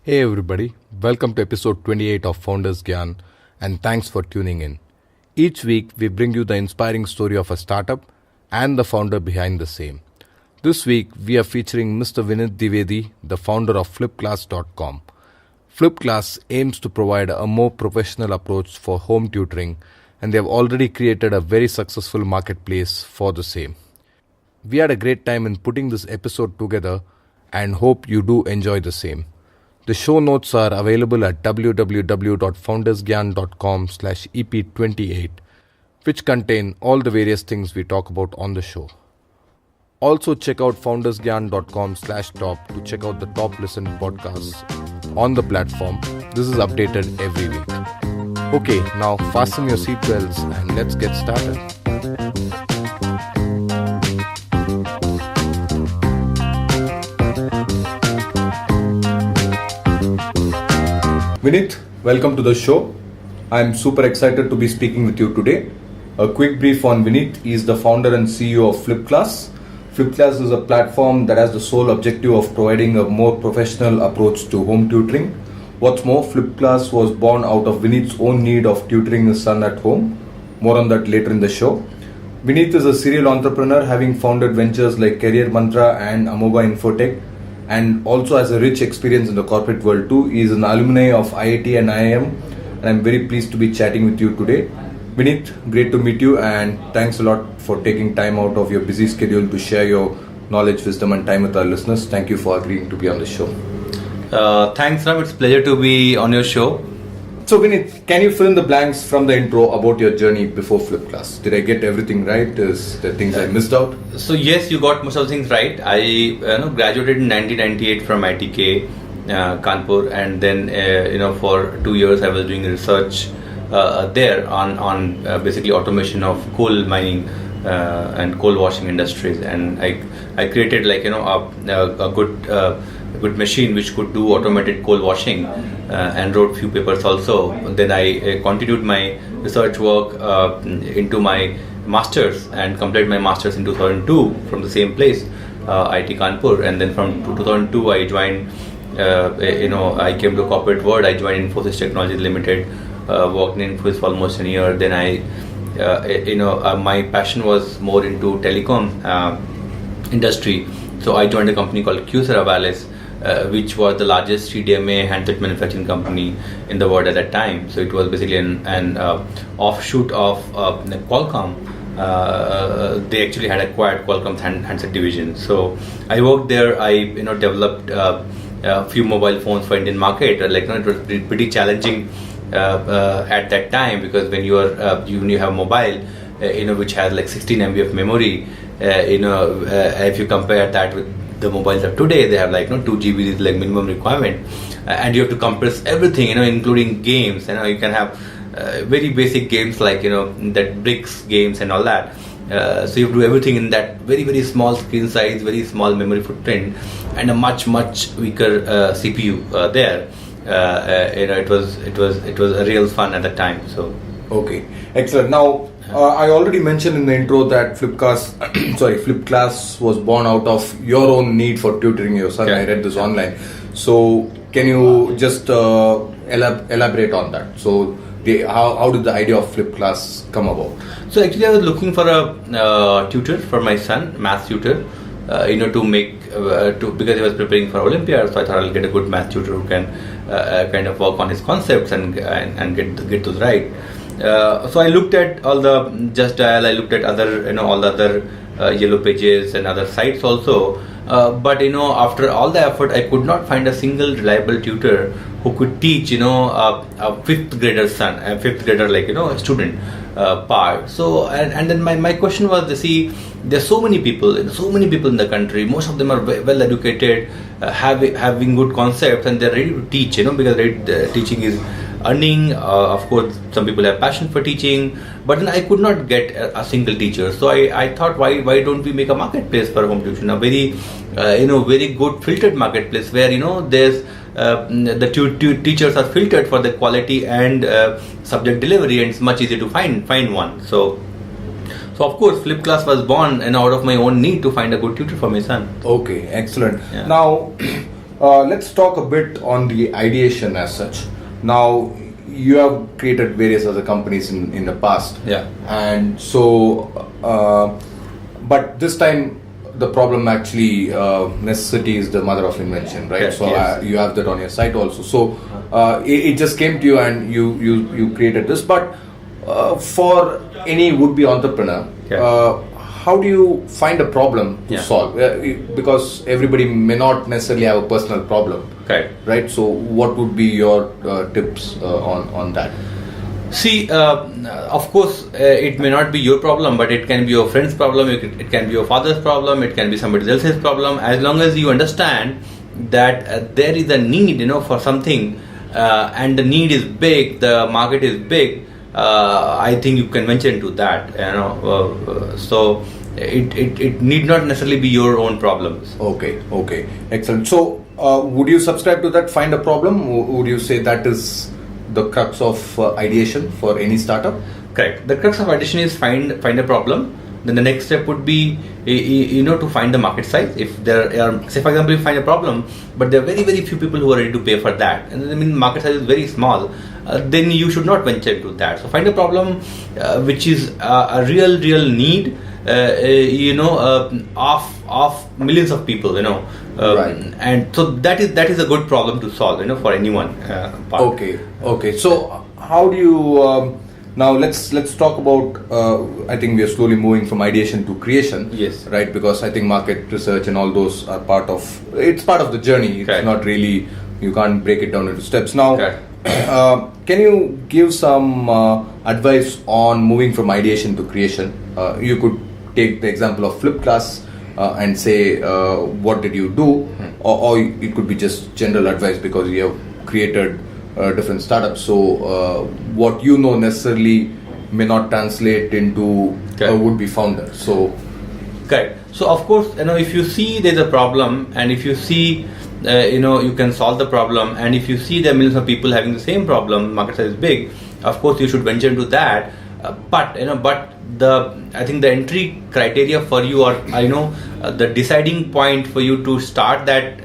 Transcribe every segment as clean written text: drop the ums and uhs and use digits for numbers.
Hey everybody, welcome to episode 28 of FoundersGyan and thanks for tuning in. Each week we bring you the inspiring story of a startup and the founder behind the same. This week we are featuring Mr. Vineet Dwivedi, the founder of FlipClass.com. FlipClass aims to provide a more professional approach for home tutoring and they have already created a very successful marketplace for the same. We had a great time in putting this episode together and hope you do enjoy the same. The show notes are available at www.foundersgyan.com/EP28, which contain all the various things we talk about on the show. Also check out foundersgyan.com/top to check out the top listened podcasts on the platform. This is updated every week. Okay, now fasten your seatbelts and let's get started. Vineet, welcome to the show. I'm super excited to be speaking with you today. A quick brief on Vineet. He is the founder and CEO of FlipClass. FlipClass is a platform that has the sole objective of providing a more professional approach to home tutoring. What's more, FlipClass was born out of Vineet's own need of tutoring his son at home. More on that later in the show. Vineet is a serial entrepreneur, having founded ventures like Career Mantra and Amoeba Infotech, and also has a rich experience in the corporate world too. He is an alumni of IIT and IIM, and I'm very pleased to be chatting with you today. Vineet, great to meet you, and thanks a lot for taking time out of your busy schedule to share your knowledge, wisdom and time with our listeners. Thank you for agreeing to be on the show. Thanks, Ram. It's a pleasure to be on your show. So Vineet, can you fill in the blanks from the intro about your journey before FlipClass? Did I get everything right? Is there things I missed out? So yes, you got most of the things right. I graduated in 1998 from ITK, Kanpur, and then for 2 years I was doing research there on basically automation of coal mining and coal washing industries, and I created a good machine which could do automated coal washing and wrote few papers also. Then I continued my research work into my masters and completed my masters in 2002 from the same place, IT Kanpur, and then from 2002 I joined I came to corporate world. I joined Infosys Technologies Limited, worked in Infosys for almost a year. Then my passion was more into telecom industry, so I joined a company called Kyocera Wireless, which was the largest CDMA handset manufacturing company in the world at that time. So it was basically an offshoot of Qualcomm. They actually had acquired Qualcomm's handset division. So I worked there. I developed a few mobile phones for Indian market. It was pretty challenging at that time, because when you have mobile, which has like 16 MB of memory, if you compare that with the mobiles of today, they have 2 GB is like minimum requirement, and you have to compress everything, including games. You can have very basic games like that bricks games and all that. So you have to do everything in that very, very small screen size, very small memory footprint, and a much weaker CPU there. It was a real fun at the time. So okay, excellent. Now I already mentioned in the intro that FlipClass was born out of your own need for tutoring your son. Yeah. I read this online. So can you just elaborate on that? So how did the idea of FlipClass come about? So actually I was looking for a tutor for my son, math tutor, to make because he was preparing for Olympiad. So I thought I'll get a good math tutor who can kind of work on his concepts and get those right. So I looked at all the Just Dial. I looked at other all the other Yellow Pages and other sites also. But after all the effort, I could not find a single reliable tutor who could teach a fifth grader student part. So and then my question was, there's so many people in the country. Most of them are well educated, having good concepts, and they're ready to teach. Because teaching is earning. Of course, some people have passion for teaching, but then I could not get a single teacher. So I thought, why don't we make a marketplace for home tuition? A very very good filtered marketplace where there's the teachers are filtered for the quality and subject delivery, and it's much easier to find one. So of course, FlipClass was born out of my own need to find a good tutor for my son. Okay, excellent. Yeah. Now, let's talk a bit on the ideation as such. Now, you have created various other companies in the past. Yeah. And so, but this time, the problem actually, necessity is the mother of invention, right? Yes, so yes. you have that on your site also. So it just came to you and you created this. But for any would-be entrepreneur, how do you find a problem to solve? Because everybody may not necessarily have a personal problem, right? So what would be your tips on that? See, of course, it may not be your problem, but it can be your friend's problem, it can be your father's problem, it can be somebody else's problem. As long as you understand that there is a need, for something, and the need is big, the market is big, I think you can venture into that. So it need not necessarily be your own problems. Okay, excellent. So would you subscribe to that? Find a problem. Would you say that is the crux of ideation for any startup? Correct. The crux of ideation is find a problem. Then the next step would be, to find the market size. If there are, say for example, you find a problem, but there are very, very few people who are ready to pay for that, and the market size is very small, then you should not venture into that. So find a problem which is a real need, of millions of people, right. And so that is a good problem to solve, for anyone. Okay. So how do you now let's talk about I think we are slowly moving from ideation to creation. Yes. Right, because I think market research and all those are part of the journey. It's Correct. not really, you can't break it down into steps. Now, Correct. can you give some advice on moving from ideation to creation? You could take the example of FlipClass and say what did you do, or it could be just general advice because you have created different startups. So what necessarily may not translate into a would-be founder. So, correct. So of course, if you see there's a problem, and if you see you can solve the problem, and if you see there are millions of people having the same problem, market size is big, of course you should venture into that. But I think the entry criteria for you, or the deciding point for you to start that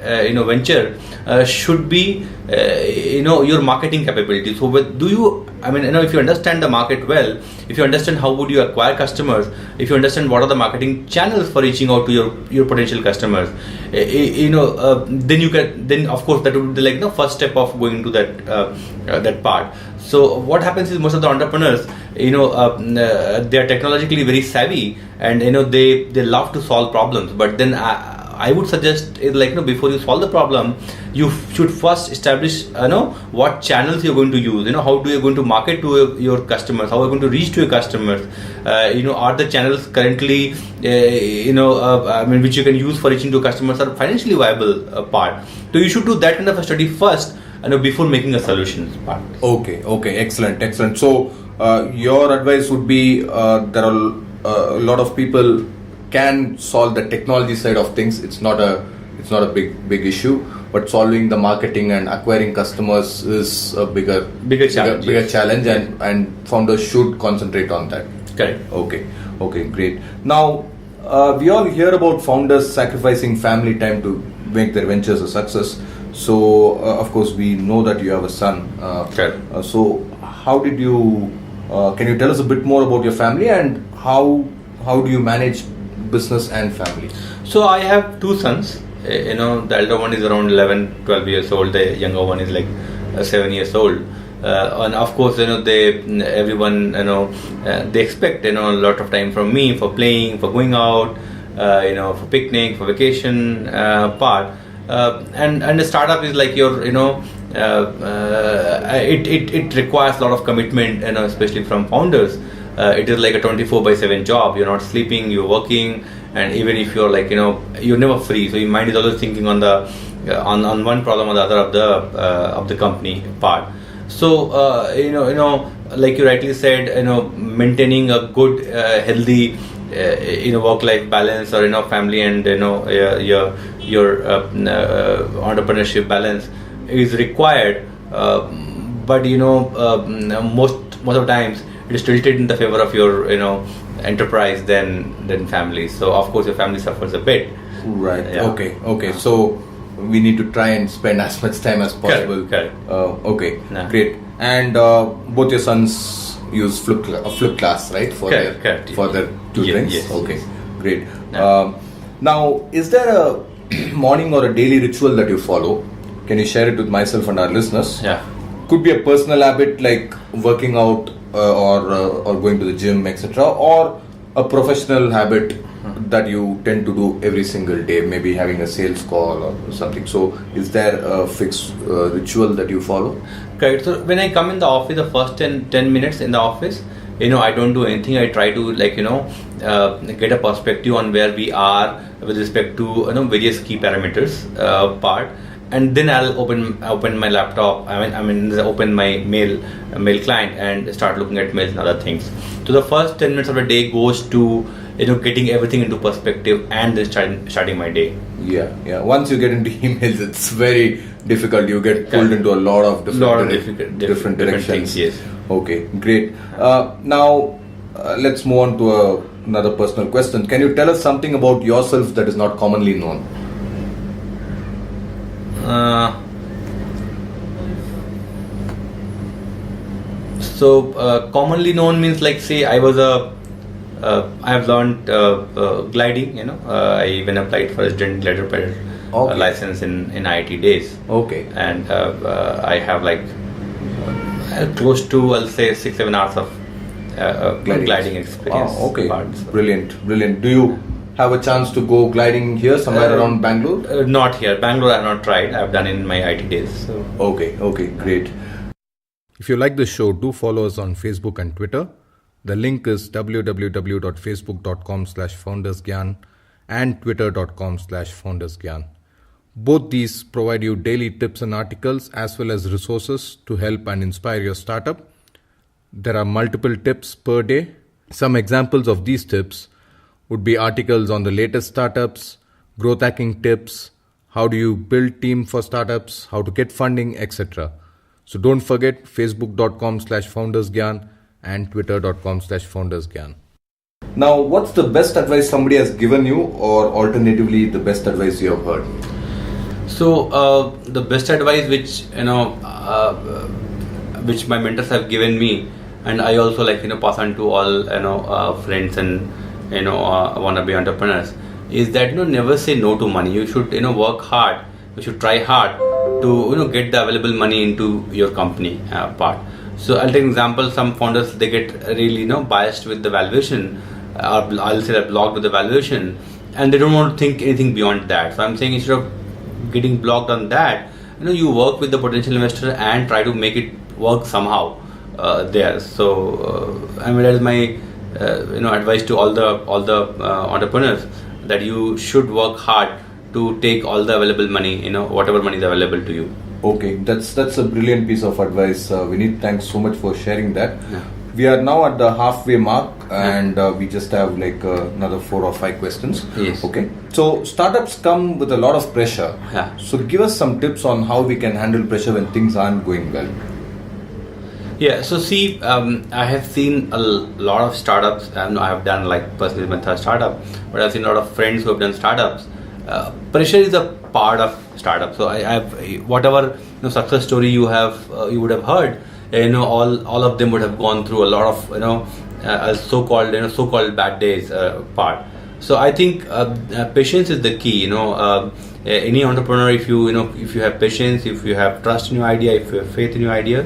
venture should be your marketing capability. So if you understand the market well, if you understand how would you acquire customers, if you understand what are the marketing channels for reaching out to your potential customers, then you can, then of course that would be like the first step of going into that part. So what happens is most of the entrepreneurs, they are technologically very savvy, and they love to solve problems. But then I would suggest is before you solve the problem, you should first establish what channels you're going to use. How do you going to market to your customers? How are you going to reach to your customers? Are the channels currently which you can use for reaching to customers are financially viable part? So you should do that kind of a study first, before making a solutions part. Okay, excellent. So your advice would be there are a lot of people can solve the technology side of things. It's not a big issue, but solving the marketing and acquiring customers is a bigger challenge, and founders should concentrate on that. Correct. Okay, great. Now we all hear about founders sacrificing family time to make their ventures a success. So of course we know that you have a son. So how did you? Can you tell us a bit more about your family, and how do you manage business and family? So I have two sons. The elder one is around 11-12 years old. The younger one is like 7 years old. And of course, everyone they expect a lot of time from me for playing, for going out, for picnic, for vacation part. And a startup is like your it requires a lot of commitment, especially from founders. It is like a 24/7 job. You're not sleeping, you're working, and even if you're you're never free. So your mind is always thinking on the on one problem or the other of the company part. So like you rightly said, maintaining a good healthy work-life balance, or family and your entrepreneurship balance is required. But most of the times it is tilted in the favor of your enterprise than family. So of course your family suffers a bit. Right. Yeah. Okay. So we need to try and spend as much time as possible. Correct. Okay, Yeah. great. And both your sons use FlipClass, right? For Correct. for their tutoring. Yes. Okay, great. Yeah. Now, is there a morning or a daily ritual that you follow? Can you share it with myself and our listeners? Yeah. Could be a personal habit like working out or going to the gym, etc., or a professional habit that you tend to do every single day, maybe having a sales call or something. So, is there a fixed ritual that you follow? Correct. So when I come in the office, the first 10 minutes in the office, I don't do anything. I try to get a perspective on where we are with respect to various key parameters part, and then I'll open my laptop. Open my mail client and start looking at mails and other things. So the first 10 minutes of the day goes to getting everything into perspective and then starting my day. Yeah. Once you get into emails, it's very difficult. You get pulled into a lot of different directions. Things, yes. Okay, great. Now, let's move on to another personal question. Can you tell us something about yourself that is not commonly known? Commonly known means, like, say I was I have learned gliding. I even applied for a student glider pilot license in IIT days. Okay. And I have close to, I'll say, 6-7 hours of gliding experience. Oh, okay. Brilliant. Do you have a chance to go gliding here somewhere around Bangalore? Not here. Bangalore I have not tried. I've done in my IT days. So. Okay, great. If you like the show, do follow us on Facebook and Twitter. The link is www.facebook.com/FoundersGyan and twitter.com/FoundersGyan. Both these provide you daily tips and articles as well as resources to help and inspire your startup. There are multiple tips per day. Some examples of these tips would be articles on the latest startups, growth hacking tips, how do you build team for startups, how to get funding, etc. So don't forget facebook.com/FoundersGyan and twitter.com/FoundersGyan. Now, what's the best advice somebody has given you, or alternatively the best advice you have heard? So the best advice which my mentors have given me, and I also pass on to all friends and wannabe entrepreneurs, is that never say no to money. You should work hard. You should try hard to get the available money into your company part. So I'll take an example. Some founders, they get really biased with the valuation, or I'll say that blocked with the valuation, and they don't want to think anything beyond that. So I'm saying, instead of getting blocked on that, you work with the potential investor and try to make it work somehow there. So that is my advice to all the entrepreneurs, that you should work hard to take all the available money, whatever money is available to you. Okay, that's a brilliant piece of advice, Vineet. Thanks so much for sharing that. Yeah. We are now at the halfway mark, and we just have another 4 or 5 questions. Yes. Okay. So startups come with a lot of pressure. Yeah. So give us some tips on how we can handle pressure when things aren't going well. Yeah. So see, I have seen a lot of startups. I have done personally my third startup, but I've seen a lot of friends who have done startups. Pressure is a part of startup. So I have whatever success story you would have heard. All of them would have gone through a lot of so-called bad days part. So I think patience is the key. Any entrepreneur, if you have patience, if you have trust in your idea, if you have faith in your idea,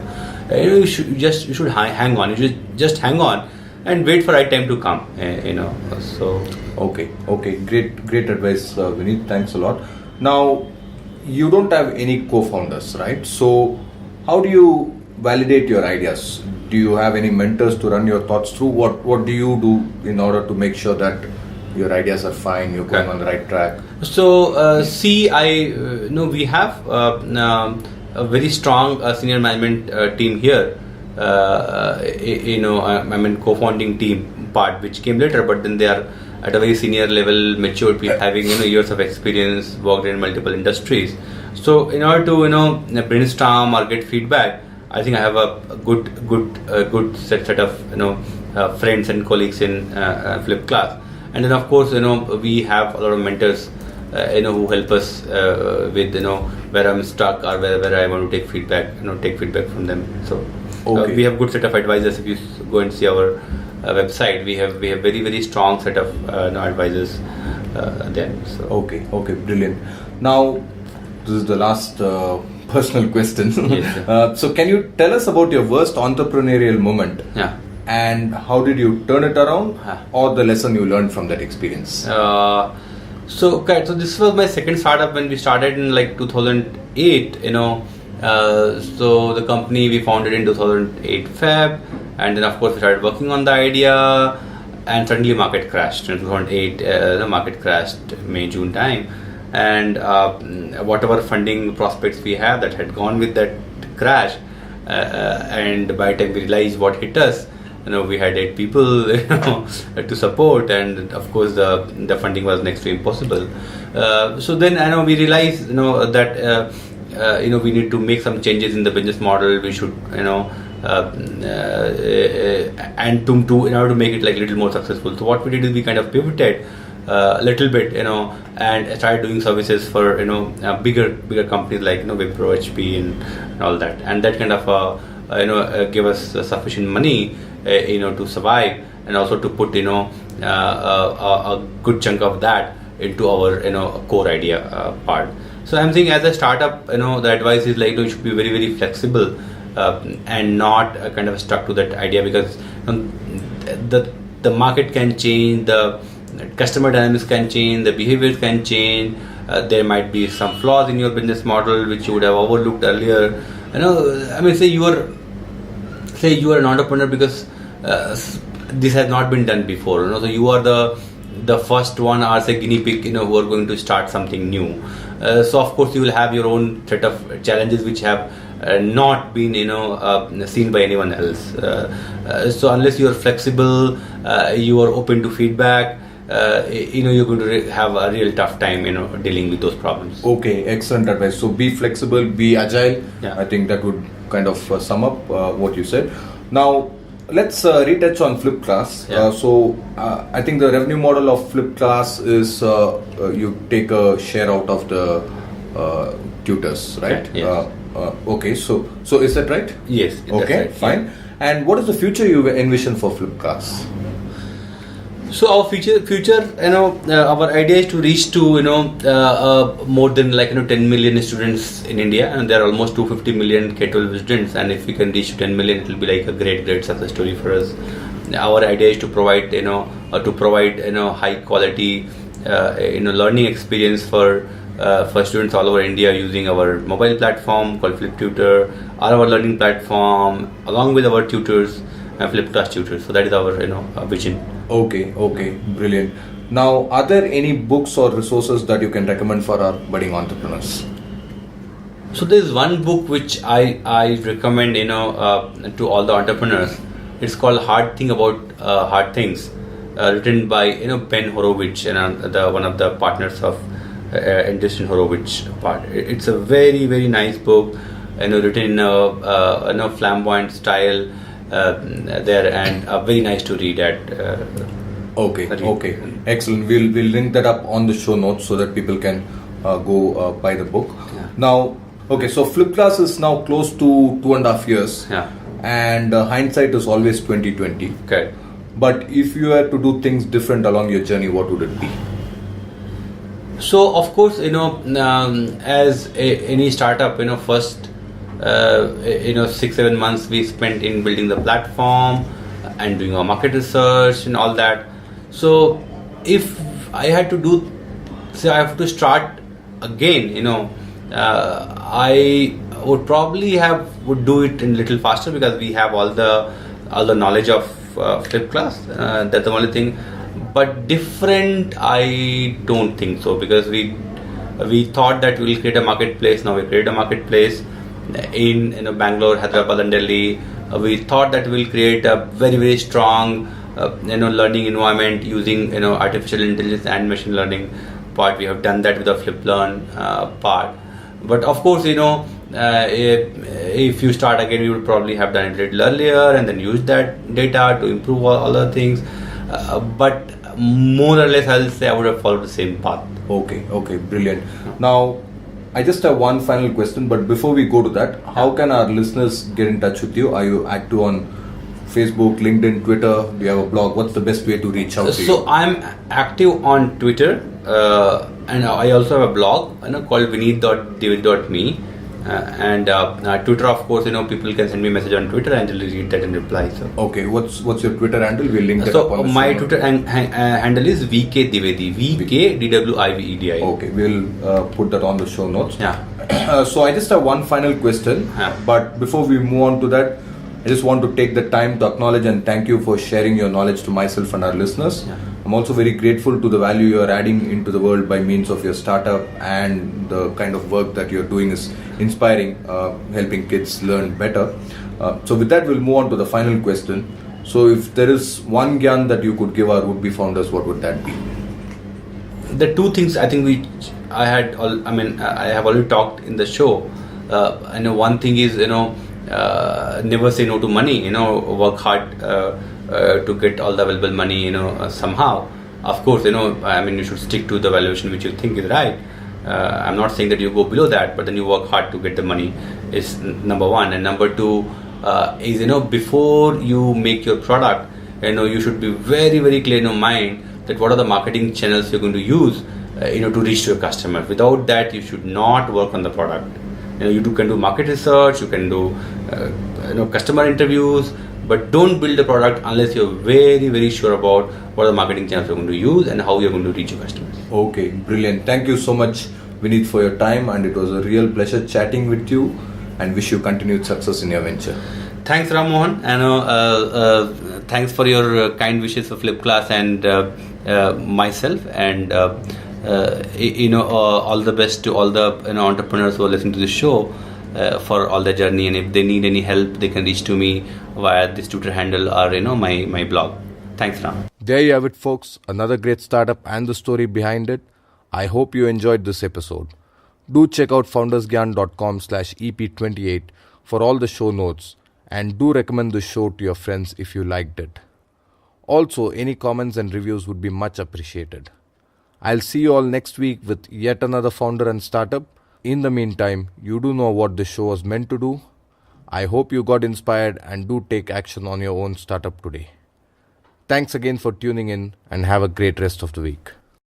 you should hang on. You should just hang on and wait for right time to come. So okay, great advice, Vineet. Thanks a lot. Now, you don't have any co-founders, right? So how do you validate your ideas? Do you have any mentors to run your thoughts through? What do you do in order to make sure that your ideas are fine, you're going on the right track? So we have a very strong senior management team here. Co-founding team part, which came later, but then they are at a very senior level, mature people, having years of experience, worked in multiple industries. So in order to brainstorm or get feedback, I think I have a good set of friends and colleagues in FlipClass, and then of course we have a lot of mentors who help us with where I'm stuck or where I want to take feedback, take feedback from them. So we have good set of advisors. If you go and see our website, we have very very strong set of advisors there. So. Okay, brilliant. Now this is the last personal question. Yes, so can you tell us about your worst entrepreneurial moment? Yeah. And how did you turn it around, or the lesson you learned from that experience? So this was my second startup when we started in like 2008. So the company we founded in 2008 Feb, and then of course we started working on the idea, and suddenly market crashed in 2008. The market crashed May-June time, and whatever funding prospects we have that had gone with that crash, and by the time we realized what hit us, we had 8 people to support, and of course the funding was next to impossible. So then we realized that we need to make some changes in the business model. We should and to in order to make it like a little more successful. So what we did is we kind of pivoted a little bit, and started doing services for bigger companies like Wipro, HP, and all that, and that kind of give us sufficient money to survive, and also to put a good chunk of that into our core idea part. So I'm saying as a startup, the advice is like you should be very very flexible and not kind of stuck to that idea, because the market can change, the customer dynamics can change, the behaviors can change. There might be some flaws in your business model which you would have overlooked earlier. Say you are an entrepreneur because this has not been done before. So you are the first one, or say guinea pig, who are going to start something new. So of course you will have your own set of challenges which have not been seen by anyone else. So unless you are flexible, you are open to feedback, you're going to have a real tough time dealing with those problems. Okay, excellent advice. So be flexible, be agile. Yeah. I think that would kind of sum up what you said. Now let's retouch on FlipClass. Yeah. I think the revenue model of FlipClass is you take a share out of the tutors, right? Yes. Okay, so is that right? Yes. Okay, right. fine. Yeah. And what is the future you envision for FlipClass? So our future, our idea is to reach to more than 10 million students in India, and there are almost 250 million K-12 students. And if we can reach 10 million, it will be like a great success story for us. Our idea is to provide high quality learning experience for students all over India using our mobile platform called FlipTutor, or our learning platform along with our tutors, FlipClass tutors. So that is our vision. Okay, brilliant. Now, are there any books or resources that you can recommend for our budding entrepreneurs? So there is one book which I recommend to all the entrepreneurs. It's called Hard Thing About Hard Things, written by Ben Horowitz, one of the partners of Ideation Horowitz part. It's a very very nice book, written in a flamboyant style. There, and very nice to read at. Okay, excellent. We'll link that up on the show notes so that people can go buy the book. Yeah. Now, so FlipClass is now close to 2.5 years. Yeah. And hindsight is always 2020. Okay. But if you had to do things different along your journey, what would it be? So of course, as any startup, first 6-7 months we spent in building the platform and doing our market research and all that. So if I had to I have to start again, I would probably would do it in a little faster, because we have all the knowledge of FlipClass. That's the only thing. But different, I don't think so, because we thought that we will create a marketplace. Now we create a marketplace in Bangalore, Hyderabad, and Delhi. We thought that we'll create a very very strong learning environment using artificial intelligence and machine learning part. We have done that with the FlipLearn part. But of course, if you start again, you would probably have done it a little earlier and then use that data to improve all other things. But more or less I'll say I would have followed the same path. Okay, brilliant. Now, I just have one final question, but before we go to that, how can our listeners get in touch with you? Are you active on Facebook, LinkedIn, Twitter? Do you have a blog? What's the best way to reach out to you? So I'm active on Twitter, and I also have a blog, called Vineet.Dwivedi.me. And Twitter, of course, people can send me a message on Twitter and I'll read that and reply. So okay, what's your Twitter handle? We'll link that up on the my show Twitter handle is VK Dwivedi, VKDWIVEDI. Okay, we'll put that on the show notes. Yeah. So I just have one final question, but before we move on to that, I just want to take the time to acknowledge and thank you for sharing your knowledge to myself and our listeners. Yeah. I'm also very grateful to the value you are adding into the world by means of your startup, and the kind of work that you're doing is inspiring, helping kids learn better. So with that, we'll move on to the final question. So if there is one gyan that you could give our would-be founders, what would that be? The two things I think I have already talked in the show. One thing is, never say no to money, work hard to get all the available money, somehow. Of course, you should stick to the valuation which you think is right. I'm not saying that you go below that, but then you work hard to get the money is number one. And number two is, before you make your product, you should be very, very clear in your mind that what are the marketing channels you're going to use, to reach your customers. Without that, you should not work on the product. You can do market research, you can do customer interviews, but don't build a product unless you're very, very sure about what are the marketing channels you're going to use and how you're going to reach your customers. Okay, brilliant. Thank you so much, Vineet, for your time, and it was a real pleasure chatting with you, and wish you continued success in your venture. Thanks, Ram Mohan, and thanks for your kind wishes for FlipClass and myself, and all the best to all the entrepreneurs who are listening to this show for all their journey. And if they need any help, they can reach to me via this Twitter handle or my blog. Thanks, Ram. There you have it, folks. Another great startup and the story behind it. I hope you enjoyed this episode. Do check out FoundersGyan.com/EP28 for all the show notes, and do recommend the show to your friends if you liked it. Also, any comments and reviews would be much appreciated. I'll see you all next week with yet another founder and startup. In the meantime, you do know what this show was meant to do. I hope you got inspired and do take action on your own startup today. Thanks again for tuning in, and have a great rest of the week.